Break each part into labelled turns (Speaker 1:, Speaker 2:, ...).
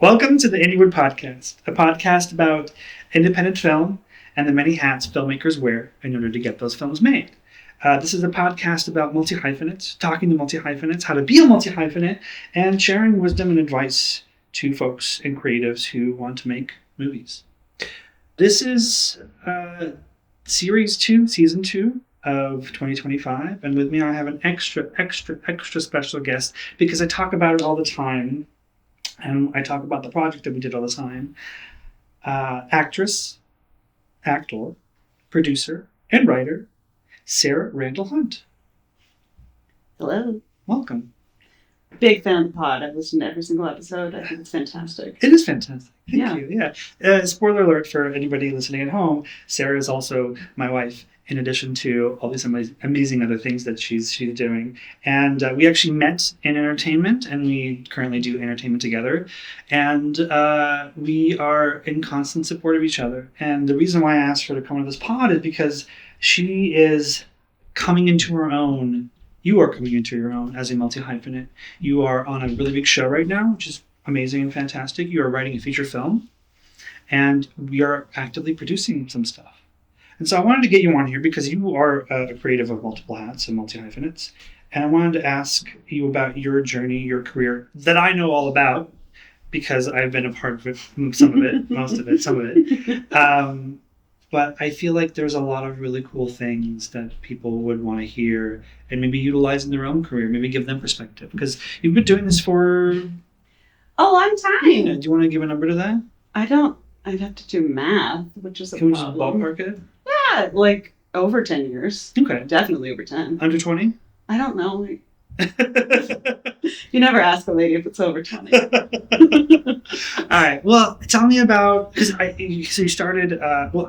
Speaker 1: Welcome to the Indiewood Podcast, a podcast about independent film and the many hats filmmakers wear in order to get those films made. This is a podcast about multi-hyphenates, talking to multi-hyphenates, how to be a multi-hyphenate, and sharing wisdom and advice to folks and creatives who want to make movies. This is Series 2, Season 2 of 2025, and with me I have an extra special guest because I talk about it all the time. And I talk about the project that we did all the time. Actress, actor, producer, and writer, Sarah Randall Hunt.
Speaker 2: Hello.
Speaker 1: Welcome.
Speaker 2: Big fan of the pod. I've listened to every single episode. I think it's fantastic.
Speaker 1: It is fantastic. Thank you. Yeah. Spoiler alert for anybody listening at home. Sarah is also my wife, in addition to all these amazing other things that she's doing. And we actually met in entertainment, and we currently do entertainment together. And we are in constant support of each other. And the reason why I asked her to come on this pod is because she is coming into her own. You are coming into your own as a multi-hyphenate. You are on a really big show right now, which is amazing and fantastic. You are writing a feature film, and we are actively producing some stuff. And so I wanted to get you on here because you are a creative of multiple hats and multi-hyphenates. And I wanted to ask you about your journey, your career, that I know all about because I've been a part of it, some of it, most of it, some of it. But I feel like there's a lot of really cool things that people would want to hear and maybe utilize in their own career, maybe give them perspective. Because you've been doing this for
Speaker 2: a long time.
Speaker 1: Yeah. Do you want to give a number to that?
Speaker 2: I don't. I'd have to do math, which is a problem.
Speaker 1: Can we just ballpark it?
Speaker 2: Yeah, like over 10 years.
Speaker 1: Okay.
Speaker 2: Definitely over 10.
Speaker 1: Under 20?
Speaker 2: I don't know. You never ask a lady if it's over 20.
Speaker 1: All right. Well, tell me about, so you started,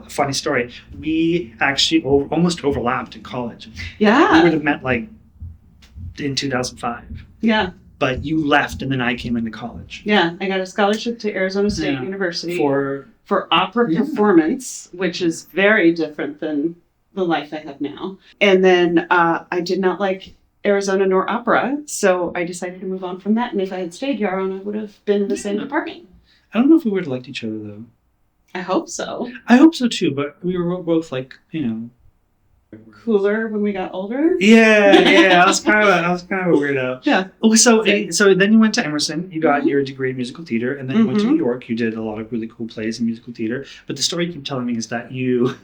Speaker 1: funny story. We actually almost overlapped in college.
Speaker 2: Yeah.
Speaker 1: We would have met like in 2005.
Speaker 2: Yeah.
Speaker 1: But you left and then I came into college.
Speaker 2: Yeah. I got a scholarship to Arizona State University. For opera performance, which is very different than the life I have now. And then I did not like Arizona nor opera, so I decided to move on from that. And if I had stayed Yaron, I would have been in the same department.
Speaker 1: I don't know if we would have liked each other, though.
Speaker 2: I hope so.
Speaker 1: I hope so, too, but we were both, like,
Speaker 2: cooler when we got older.
Speaker 1: Yeah. I was kind of a weirdo.
Speaker 2: Yeah.
Speaker 1: Oh, so then you went to Emerson. You got your degree in musical theater, and then you went to New York. You did a lot of really cool plays in musical theater. But the story you keep telling me is that you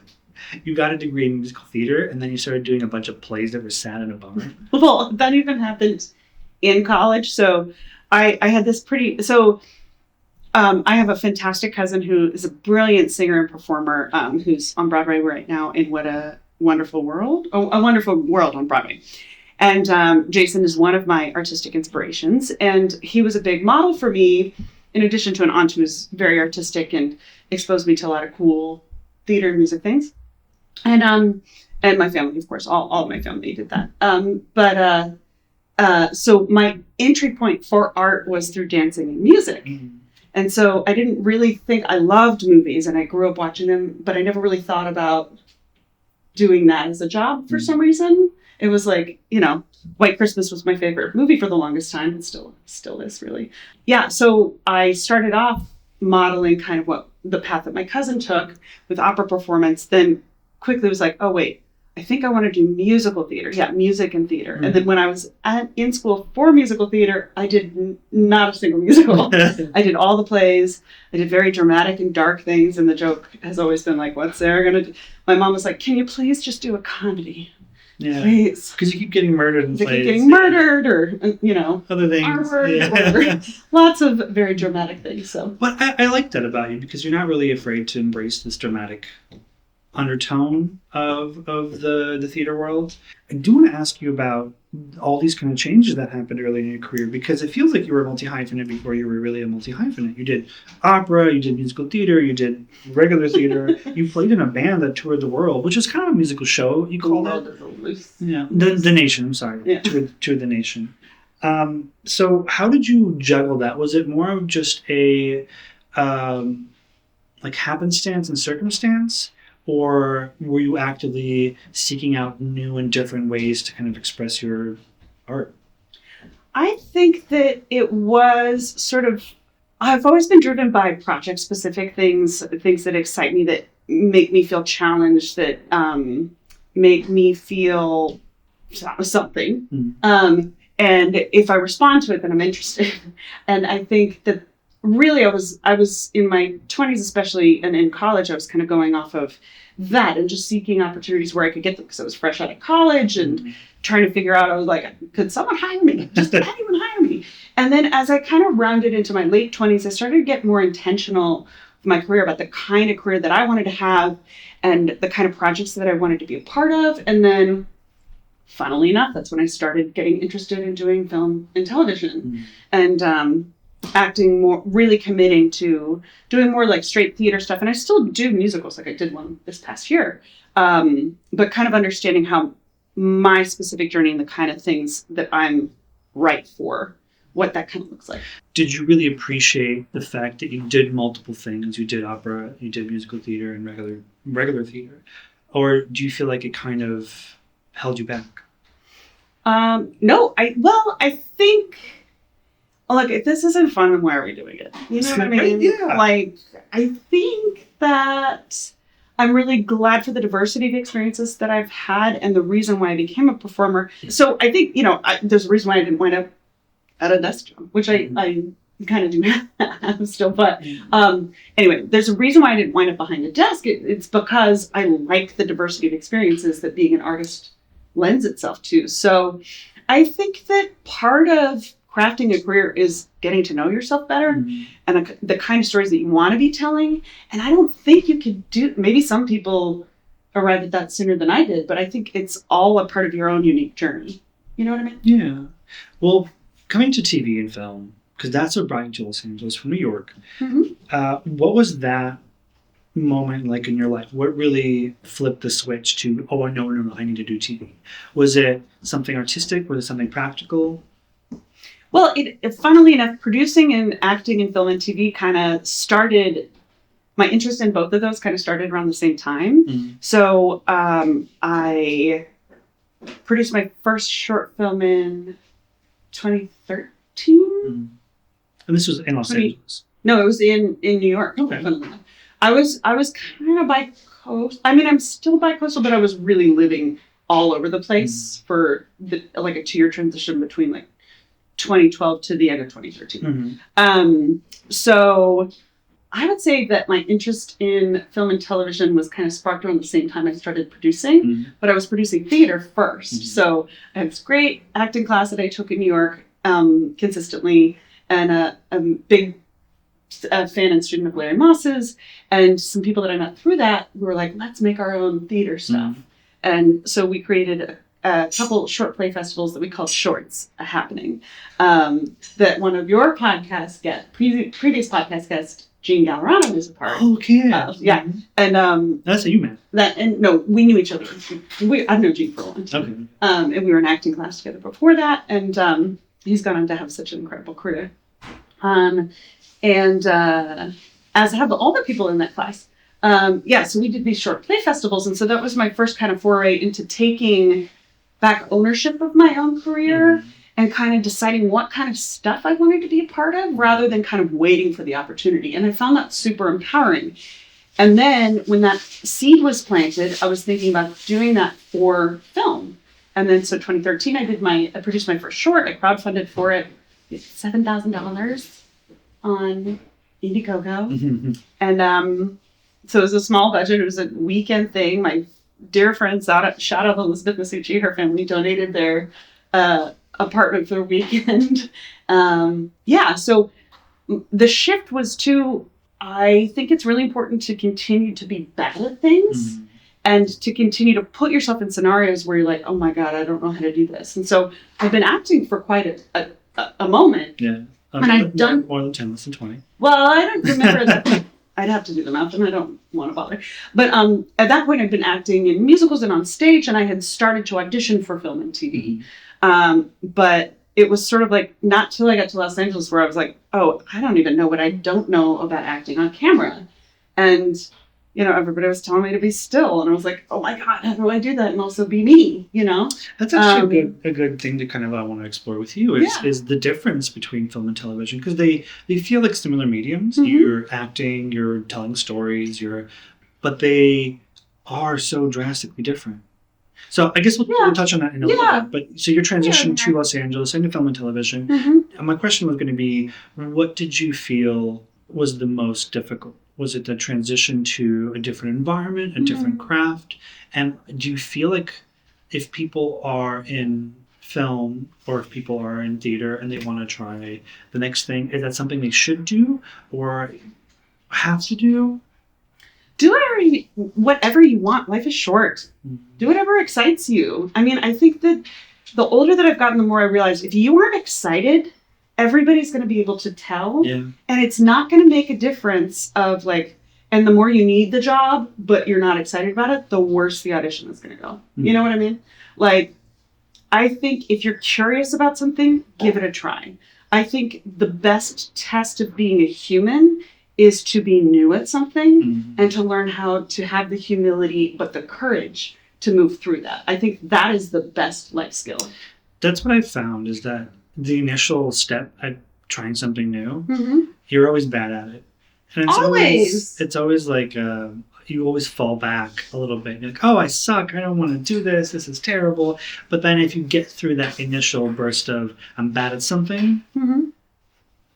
Speaker 1: got a degree in musical theater, and then you started doing a bunch of plays that were sad in a bummer.
Speaker 2: Well, that even happened in college. So I had this I have a fantastic cousin who is a brilliant singer and performer who's on Broadway right now in What a Wonderful World. A Wonderful World on Broadway. And Jason is one of my artistic inspirations. And he was a big model for me, in addition to an aunt who was very artistic and exposed me to a lot of cool theater and music things. And my family, of course, all of my family did that. So my entry point for art was through dancing and music. Mm-hmm. And so I didn't really think, I loved movies and I grew up watching them, but I never really thought about doing that as a job for some reason. It was like, White Christmas was my favorite movie for the longest time, and still is, really. Yeah, so I started off modeling kind of what the path that my cousin took with opera performance, then quickly was like, oh wait, I think I want to do musical theater. Yeah, music and theater. Mm-hmm. And then when I was in school for musical theater, I did not a single musical. I did all the plays. I did very dramatic and dark things. And the joke has always been like, what's Sarah going to do? My mom was like, can you please just do a comedy?
Speaker 1: Yeah.
Speaker 2: Please.
Speaker 1: Because you keep getting murdered in plays.
Speaker 2: Keep getting murdered or,
Speaker 1: other things.
Speaker 2: Or lots of very dramatic things. So.
Speaker 1: But I like that about you because you're not really afraid to embrace this dramatic undertone of the theater world. I do want to ask you about all these kind of changes that happened early in your career because it feels like you were a multi-hyphenate before you were really a multi-hyphenate. You did opera, you did musical theater, you did regular theater. You played in a band that toured the world, which is kind of a musical show. You called it the Nation. I'm sorry, yeah. Toured the Nation. So how did you juggle that? Was it more of just a happenstance and circumstance? Or were you actively seeking out new and different ways to kind of express your art?
Speaker 2: I think that it was sort of I've always been driven by project-specific things that excite me, that make me feel challenged, that make me feel something. And if I respond to it, then I'm interested. And I think that really I was in my 20s especially, and in college I was kind of going off of that and just seeking opportunities where I could get them, because I was fresh out of college and trying to figure out, I was like, could someone hire me? Just anyone hire me? And then as I kind of rounded into my late 20s, I started to get more intentional with my career, about the kind of career that I wanted to have and the kind of projects that I wanted to be a part of. And then funnily enough, that's when I started getting interested in doing film and television, and acting more, really committing to doing more like straight theater stuff. And I still do musicals, like I did one this past year, but kind of understanding how my specific journey and the kind of things that I'm right for, what that kind of looks like.
Speaker 1: Did you really appreciate the fact that you did multiple things? You did opera, you did musical theater, and regular theater, or do you feel like it kind of held you back?
Speaker 2: No, I think, like, if this isn't fun, then why are we doing it? You know what I mean?
Speaker 1: Yeah.
Speaker 2: Like, I think that I'm really glad for the diversity of experiences that I've had and the reason why I became a performer. So I think, there's a reason why I didn't wind up at a desk job, which I kind of do have still. But anyway, there's a reason why I didn't wind up behind a desk. It's because I like the diversity of experiences that being an artist lends itself to. So I think that part of crafting a career is getting to know yourself better and the kind of stories that you want to be telling. And I don't think you could maybe some people arrive at that sooner than I did, but I think it's all a part of your own unique journey. You know what I mean?
Speaker 1: Yeah. Well, coming to TV and film, because that's what brought you to Los Angeles from New York. What was that moment like in your life? What really flipped the switch to, oh, no, I need to do TV? Was it something artistic? Was it something practical?
Speaker 2: Well, funnily enough, producing and acting in film and TV kind of started, my interest in both of those kind of started around the same time. So I produced my first short film in 2013.
Speaker 1: And this was in Los Angeles?
Speaker 2: No, it was in New York.
Speaker 1: Okay.
Speaker 2: I was kind of bi-coastal. I mean, I'm still bi-coastal, but I was really living all over the place for like a 2-year transition between like 2012 to the end of 2013. So I would say that my interest in film and television was kind of sparked around the same time I started producing, but I was producing theater first. So I had this great acting class that I took in New York consistently, and a big fan and student of Larry Moss's, and some people that I met through that, we were like, let's make our own theater stuff. And so we created a couple short play festivals that we called Shorts happening, that one of your podcast guests, previous podcast guest, Jean Gallerano, was a part.
Speaker 1: Okay.
Speaker 2: Yeah. And
Speaker 1: that's how you met.
Speaker 2: No, we knew each other. I've known Jean for a long time.
Speaker 1: Okay.
Speaker 2: And we were in acting class together before that, and he's gone on to have such an incredible career. And as have all the people in that class. So we did these short play festivals. And so that was my first kind of foray into taking back ownership of my own career and kind of deciding what kind of stuff I wanted to be a part of rather than kind of waiting for the opportunity. And I found that super empowering. And then when that seed was planted, I was thinking about doing that for film. And then so 2013, I produced my first short. I crowdfunded for it. $7,000 on Indiegogo. And so it was a small budget. It was a weekend thing. My dear friend, shout out Elizabeth Masucci, her family donated their apartment for the weekend. So the shift was to, I think it's really important to continue to be bad at things and to continue to put yourself in scenarios where you're like, oh my God, I don't know how to do this. And so I've been acting for quite a moment.
Speaker 1: Yeah.
Speaker 2: And I've done
Speaker 1: more than 10, less than 20.
Speaker 2: Well, I don't remember that. I'd have to do the math, and I don't want to bother. But at that point, I'd been acting in musicals and on stage, and I had started to audition for film and TV. But it was sort of like not till I got to Los Angeles where I was like, oh, I don't even know what I don't know about acting on camera. And everybody was telling me to be still, and I was like, oh my God, how do I do that and also be me,
Speaker 1: That's actually a good thing to kind of want to explore with you is the difference between film and television, because they feel like similar mediums.
Speaker 2: Mm-hmm.
Speaker 1: You're acting, you're telling stories, but they are so drastically different. So I guess we'll touch on that in a little bit. But so your transition to Los Angeles into film and television.
Speaker 2: Mm-hmm.
Speaker 1: And my question was going to be, what did you feel was the most difficult? Was it the transition to a different environment, a different craft? And do you feel like if people are in film or if people are in theater and they want to try the next thing, is that something they should do or have to do?
Speaker 2: Do whatever you want. Life is short. Do whatever excites you. I mean, I think that the older that I've gotten, the more I realize if you aren't excited, everybody's going to be able to tell.
Speaker 1: Yeah.
Speaker 2: And it's not going to make a difference of and the more you need the job, but you're not excited about it, the worse the audition is going to go.
Speaker 1: Mm-hmm.
Speaker 2: You know what I mean? I think if you're curious about something, give it a try. I think the best test of being a human is to be new at something and to learn how to have the humility, but the courage to move through that. I think that is the best life skill.
Speaker 1: That's what I've found is that the initial step at trying something new, you're always bad at it. And it's always like you always fall back a little bit. You're like, oh, I suck. I don't want to do this. This is terrible. But then if you get through that initial burst of I'm bad at something,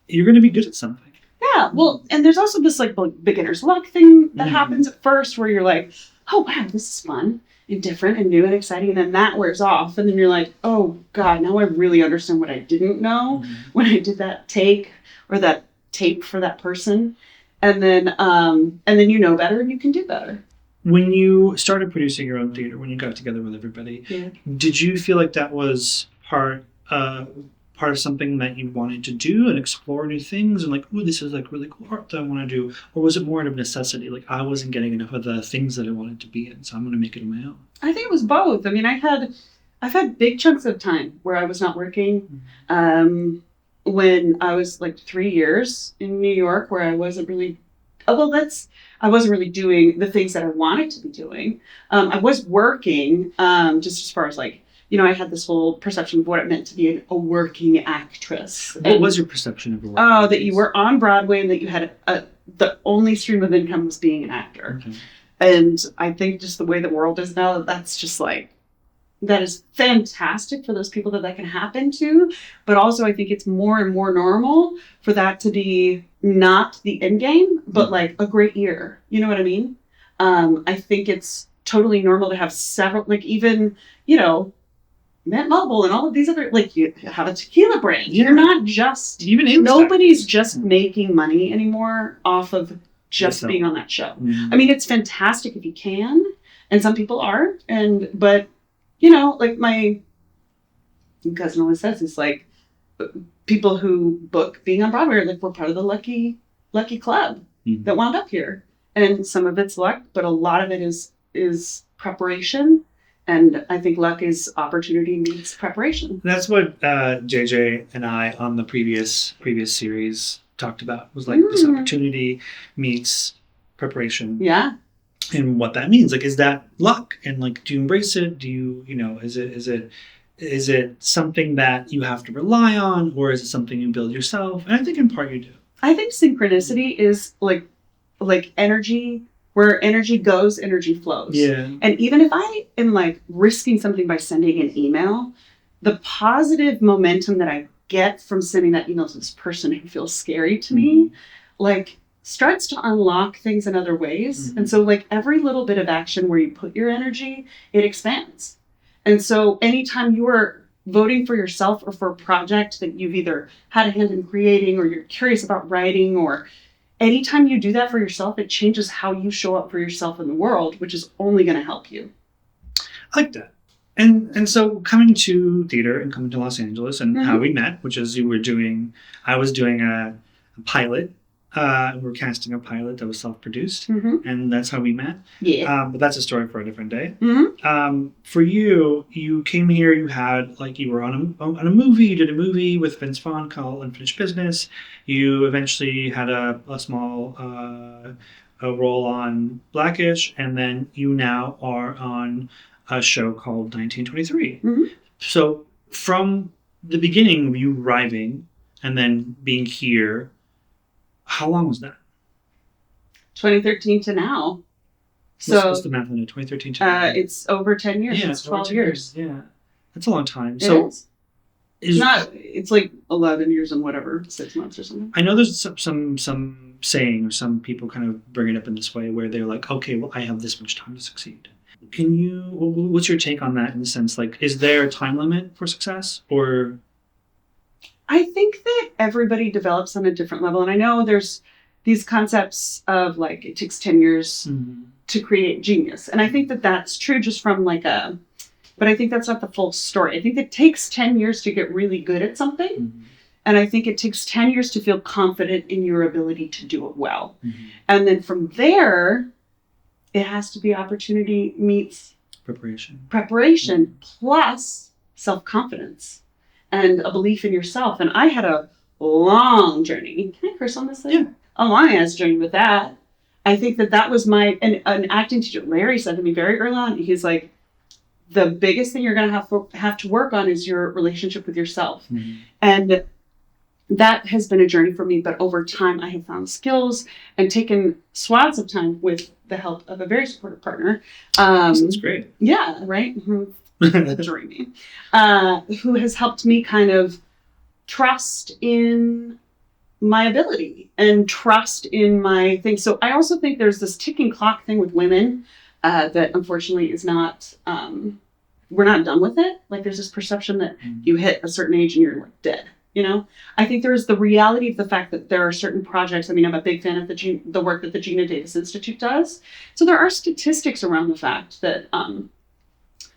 Speaker 1: you're going to be good at something.
Speaker 2: Yeah, well, and there's also this beginner's luck thing that happens at first where you're like, oh, wow, this is fun and different and new and exciting. And then that wears off. And then you're like, oh, God, now I really understand what I didn't know when I did that take or that tape for that person. And then you know better and you can do better.
Speaker 1: When you started producing your own theater, when you got together with everybody, did you feel like that was part of something that you wanted to do and explore new things and like, oh, this is like really cool art that I want to do? Or was it more out of necessity? Like I wasn't getting enough of the things that I wanted to be in, so I'm going to make it on my own.
Speaker 2: I think it was both. I mean, I've had big chunks of time where I was not working. When I was 3 years in New York where I wasn't really, I wasn't really doing the things that I wanted to be doing. I was working just as far as I had this whole perception of what it meant to be a working actress.
Speaker 1: What was your perception of a working
Speaker 2: actress? That you were on Broadway and that you had the only stream of income was being an actor. Okay. And I think just the way the world is now, that's just that is fantastic for those people that can happen to. But also I think it's more and more normal for that to be not the end game, but a great year. You know what I mean? I think it's totally normal to have several, even, Mint Mobile and all of these other, you have a tequila brand. Yeah. You're not just, nobody's just making money anymore off of just being on that show. I mean, it's fantastic if you can, and some people are, but, my cousin always says, it's people who book being on Broadway are we're part of the lucky club that wound up here. And some of it's luck, but a lot of it is preparation. And I think luck is opportunity meets preparation.
Speaker 1: That's what JJ and I on the previous series talked about. Was this opportunity meets preparation.
Speaker 2: Yeah.
Speaker 1: And what that means, is that luck? And do you embrace it? Do you, is it something that you have to rely on, or is it something you build yourself? And I think in part you do.
Speaker 2: I think synchronicity is like energy. Where energy goes, energy flows. Yeah. And even if I am risking something by sending an email, the positive momentum that I get from sending that email to this person who feels scary to me, starts to unlock things in other ways. And so every little bit of action where you put your energy, it expands. And so anytime you are voting for yourself or for a project that you've either had a hand in creating or you're curious about writing, or anytime you do that for yourself, it changes how you show up for yourself in the world, which is only going to help you.
Speaker 1: I like that. And so coming to theater and coming to Los Angeles and how we met, which is I was doing a pilot. We were casting a pilot that was self-produced, and that's how we met. Yeah. But that's a story for a different day. For you came here, you had, you were on a movie, you did a movie with Vince Vaughn called Unfinished Business. You eventually had a small a role on Blackish, and then you now are on a show called 1923.
Speaker 2: Mm-hmm.
Speaker 1: So from the beginning of you arriving and then being here, how long was that?
Speaker 2: 2013 to now. So
Speaker 1: what's the math on it? 2013 to now?
Speaker 2: it's over 10 years.
Speaker 1: Yeah,
Speaker 2: it's 12 years.
Speaker 1: Yeah, that's a long time.
Speaker 2: It
Speaker 1: So
Speaker 2: is. It's like 11 years and whatever, 6 months or something.
Speaker 1: I know there's some saying, or some people kind of bring it up in this way where they're like, okay, well, I have this much time to succeed. What's your take on that in the sense, like, is there a time limit for success, or?
Speaker 2: I think that everybody develops on a different level. And I know there's these concepts of like, it takes 10 years to create genius. And I think that that's true just from but I think that's not the full story. I think it takes 10 years to get really good at something.
Speaker 1: Mm-hmm.
Speaker 2: And I think it takes 10 years to feel confident in your ability to do it well.
Speaker 1: Mm-hmm.
Speaker 2: And then from there, it has to be opportunity meets preparation plus self-confidence and a belief in yourself. And I had a long journey. Can I curse on this thing?
Speaker 1: Yeah.
Speaker 2: A long ass journey with that. I think that was an acting teacher. Larry said to me very early on, he's like, the biggest thing you're going to have to work on is your relationship with yourself. Mm-hmm. And that has been a journey for me. But over time, I have found skills and taken swaths of time with the help of a very supportive partner.
Speaker 1: That's great.
Speaker 2: Yeah, right? Dreamy. Who has helped me kind of trust in my ability and trust in my thing. So I also think there's this ticking clock thing with women that unfortunately is not, we're not done with it. Like there's this perception that you hit a certain age and you're like dead. You know, I think there's the reality of the fact that there are certain projects. I mean, I'm a big fan of the work that the Gina Davis Institute does. So there are statistics around the fact that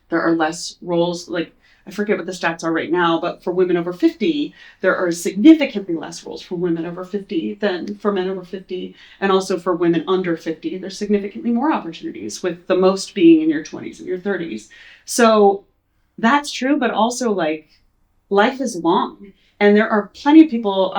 Speaker 2: there are less roles. Like, I forget what the stats are right now, but for women over 50, there are significantly less roles for women over 50 than for men over 50. And also for women under 50, there's significantly more opportunities, with the most being in your 20s and your 30s. So that's true, but also like life is long. And there are plenty of people,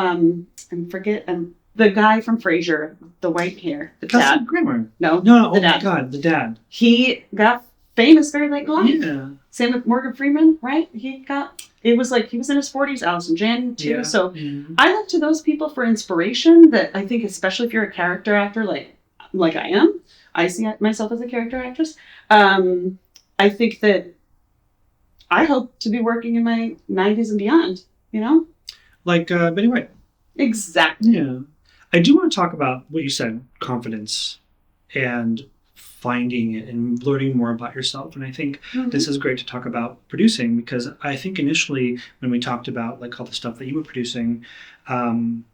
Speaker 2: the guy from Frasier, the white hair, the dad.
Speaker 1: Grimmer.
Speaker 2: No,
Speaker 1: oh my God, the dad.
Speaker 2: He got famous very late in life.
Speaker 1: Yeah.
Speaker 2: Same with Morgan Freeman, right? It was like he was in his 40s, Allison Janney too. Yeah. So I look to those people for inspiration that I think, especially if you're a character actor like I am, I see myself as a character actress. I think that I hope to be working in my 90s and beyond. You know?
Speaker 1: Like Betty White.
Speaker 2: Exactly.
Speaker 1: Yeah. I do want to talk about what you said, confidence and finding it and learning more about yourself. And I think this is great to talk about producing, because I think initially when we talked about like all the stuff that you were producing, when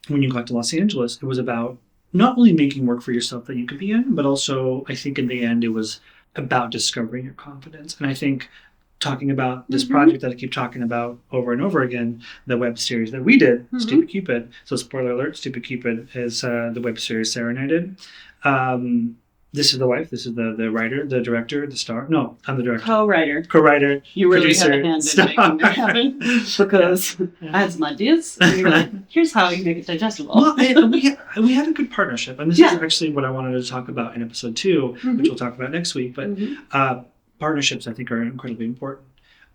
Speaker 1: you got to Los Angeles, it was about not only making work for yourself that you could be in, but also I think in the end it was about discovering your confidence. And I think talking about this project that I keep talking about over and over again, the web series that we did, Stupid Cupid. So spoiler alert, Stupid Cupid is the web series Sarah and I did. This is the wife, this is the writer, the director, the star. No, I'm the director. Co-writer.
Speaker 2: You really
Speaker 1: producer,
Speaker 2: had a hand in making that happen, because I had some ideas. And you're like, here's how you make it digestible.
Speaker 1: Well, we had a good partnership. And this is actually what I wanted to talk about in episode 2, which we'll talk about next week. But partnerships, I think, are incredibly important.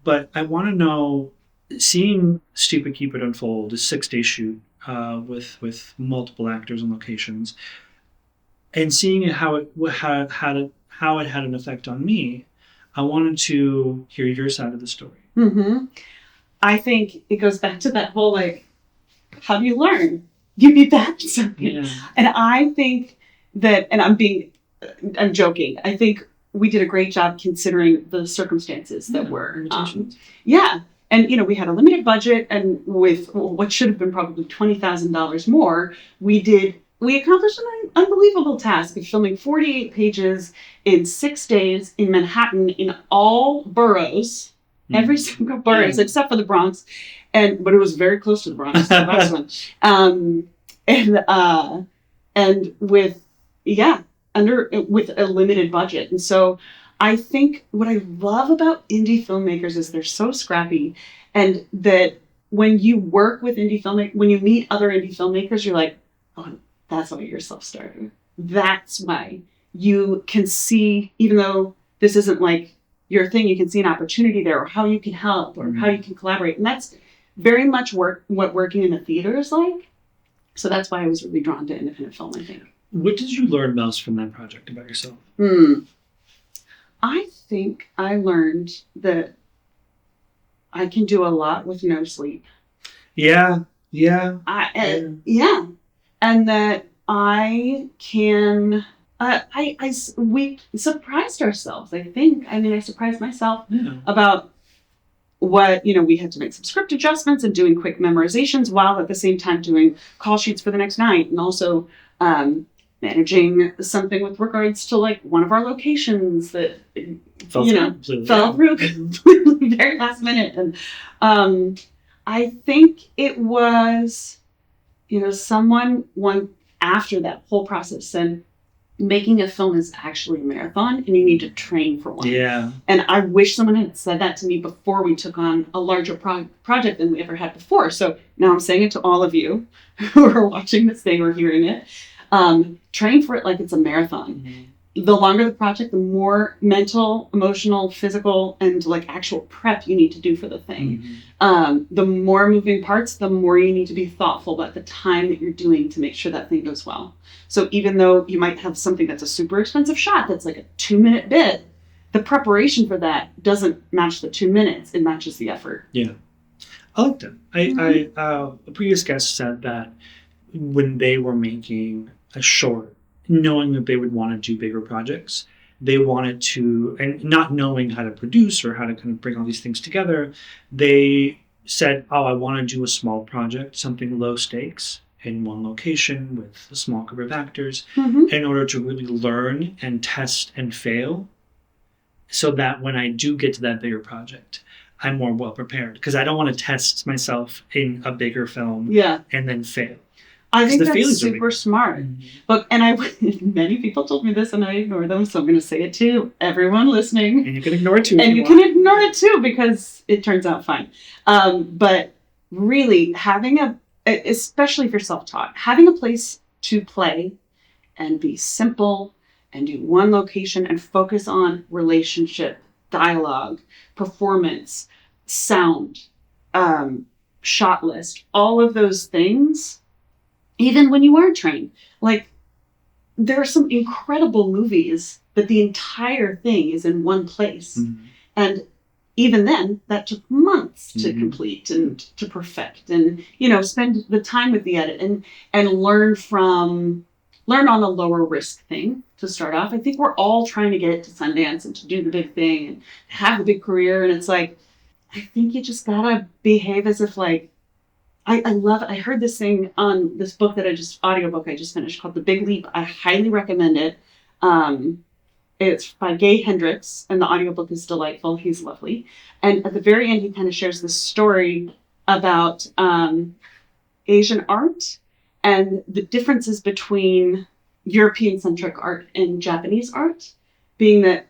Speaker 1: But I want to know, seeing Stupid Cupid unfold, a 6-day shoot with multiple actors and locations, and seeing how it had an effect on me, I wanted to hear your side of the story.
Speaker 2: I think it goes back to that whole, like, how do you learn? You be bad at something. Yeah. And I think that, and I'm joking, I think we did a great job considering the circumstances that were. And, you know, we had a limited budget, and with what should have been probably $20,000 more, we accomplished an unbelievable task of filming 48 pages in 6 days in Manhattan, in all boroughs, every single boroughs except for the Bronx, but it was very close to the Bronx. So that's one. And with a limited budget. And so I think what I love about indie filmmakers is they're so scrappy, and that when you work with when you meet other indie filmmakers, you're like, oh, that's why you're self-starting. that's why you can see, even though this isn't like your thing, you can see an opportunity there, or how you can help, or how you can collaborate. And that's very much what working in the theater is like. So that's why I was really drawn to independent film, I think.
Speaker 1: What did you learn most from that project about yourself?
Speaker 2: I think I learned that I can do a lot with no sleep.
Speaker 1: Yeah.
Speaker 2: And that I can. We surprised ourselves, I think. I mean, I surprised myself about what, we had to make some script adjustments and doing quick memorizations while at the same time doing call sheets for the next night, and also managing something with regards to like one of our locations that fell through completely very last minute. And I think it was, someone after that whole process said, making a film is actually a marathon and you need to train for one.
Speaker 1: Yeah.
Speaker 2: And I wish someone had said that to me before we took on a larger project than we ever had before. So now I'm saying it to all of you who are watching this thing or hearing it. Train for it like it's a marathon. Mm-hmm. The longer the project, the more mental, emotional, physical, and like actual prep you need to do for the thing. Mm-hmm. The more moving parts, the more you need to be thoughtful about the time that you're doing to make sure that thing goes well. So even though you might have something that's a super expensive shot that's like a 2-minute bit, the preparation for that doesn't match the 2 minutes. It matches the effort.
Speaker 1: Yeah. I like that. A previous guest said that when they were making a short, knowing that they would want to do bigger projects, they wanted to, and not knowing how to produce or how to kind of bring all these things together, they said, I want to do a small project, something low stakes in one location with a small group of actors, in order to really learn and test and fail, so that when I do get to that bigger project, I'm more well prepared, because I don't want to test myself in a bigger film and then fail.
Speaker 2: I think that's super smart. But many people told me this and I ignore them, so I'm going to say it to everyone listening.
Speaker 1: And you can ignore it too.
Speaker 2: And you can ignore it too, because it turns out fine. But really having especially if you're self-taught, having a place to play and be simple and do one location and focus on relationship, dialogue, performance, sound, shot list, all of those things. Even when you aren't trained, like there are some incredible movies that the entire thing is in one place. Mm-hmm. And even then that took months to complete and to perfect, and, spend the time with the edit and learn on a lower risk thing to start off. I think we're all trying to get to Sundance and to do the big thing and have a big career. And it's like, I think you just gotta behave as if like, I heard this thing on this book audiobook I just finished called The Big Leap. I highly recommend it. It's by Gay Hendricks, and the audiobook is delightful. He's lovely. And at the very end, he kind of shares this story about Asian art and the differences between European-centric art and Japanese art, being that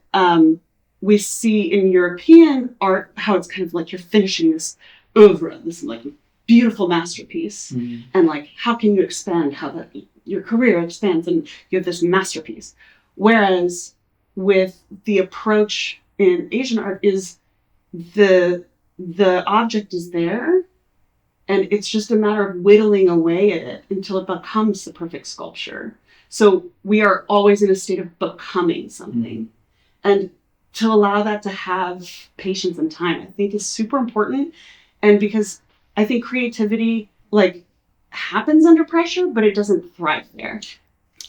Speaker 2: we see in European art how it's kind of like you're finishing this oeuvre, this like beautiful masterpiece, and like how can you expand how that your career expands, and you have this masterpiece. Whereas with the approach in Asian art is the object is there, and it's just a matter of whittling away at it until it becomes the perfect sculpture. So we are always in a state of becoming something, and to allow that to have patience and time, I think, is super important. And because I think creativity like happens under pressure, but it doesn't thrive there.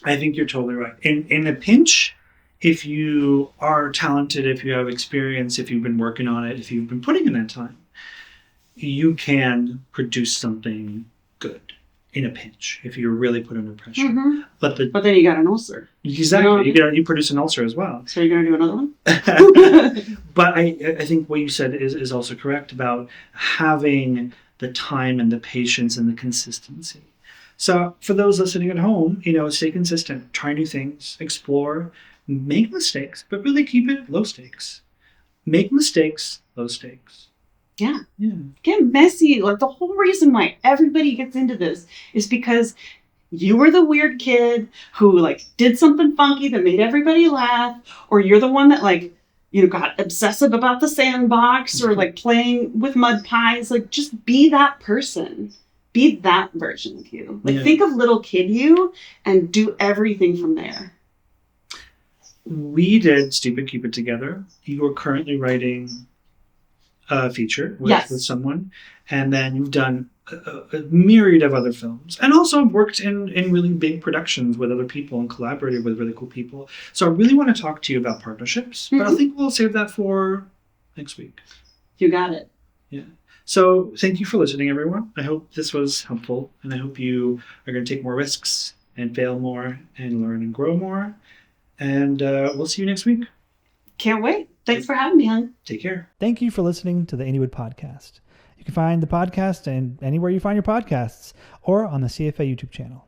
Speaker 1: I think you're totally right. In a pinch, if you are talented, if you have experience, if you've been working on it, if you've been putting in that time, you can produce something good in a pinch if you're really put under pressure. Mm-hmm. But
Speaker 2: then you got an ulcer.
Speaker 1: Exactly. You produce an ulcer as well.
Speaker 2: So you're going to do another one?
Speaker 1: But I think what you said is also correct about having the time and the patience and the consistency. So for those listening at home, stay consistent, try new things, explore, make mistakes, but really keep it low stakes. Make mistakes, low stakes.
Speaker 2: Yeah. Get messy. Like the whole reason why everybody gets into this is because you were the weird kid who like did something funky that made everybody laugh, or you're the one that like, you know, got obsessive about the sandbox or like playing with mud pies. Like, just be that person. Be that version of you. Like, think of little kid you and do everything from there.
Speaker 1: We did Stupid Cupid together. You are currently writing a feature with someone, and then you've done a myriad of other films, and also worked in really big productions with other people and collaborated with really cool people. So I really want to talk to you about partnerships, but I think we'll save that for next week.
Speaker 2: You got it.
Speaker 1: Yeah. So thank you for listening, everyone. I hope this was helpful, and I hope you are going to take more risks and fail more and learn and grow more. And we'll see you next week.
Speaker 2: Can't wait. Thanks for having me, hon.
Speaker 1: Take care.
Speaker 3: Thank you for listening to the Indiewood Podcast. You can find the podcast and anywhere you find your podcasts or on the CFA YouTube channel.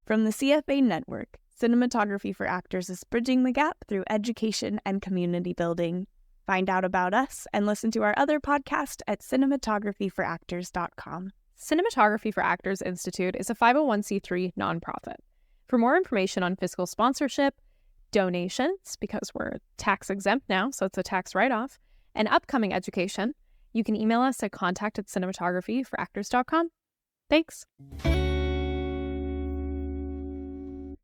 Speaker 4: From the CFA Network, Cinematography for Actors is bridging the gap through education and community building. Find out about us and listen to our other podcast at cinematographyforactors.com. Cinematography for Actors Institute is a 501c3 nonprofit. For more information on fiscal sponsorship, donations, because we're tax exempt now, so it's a tax write-off, and upcoming education, you can email us at contact@cinematographyforactors.com. Thanks.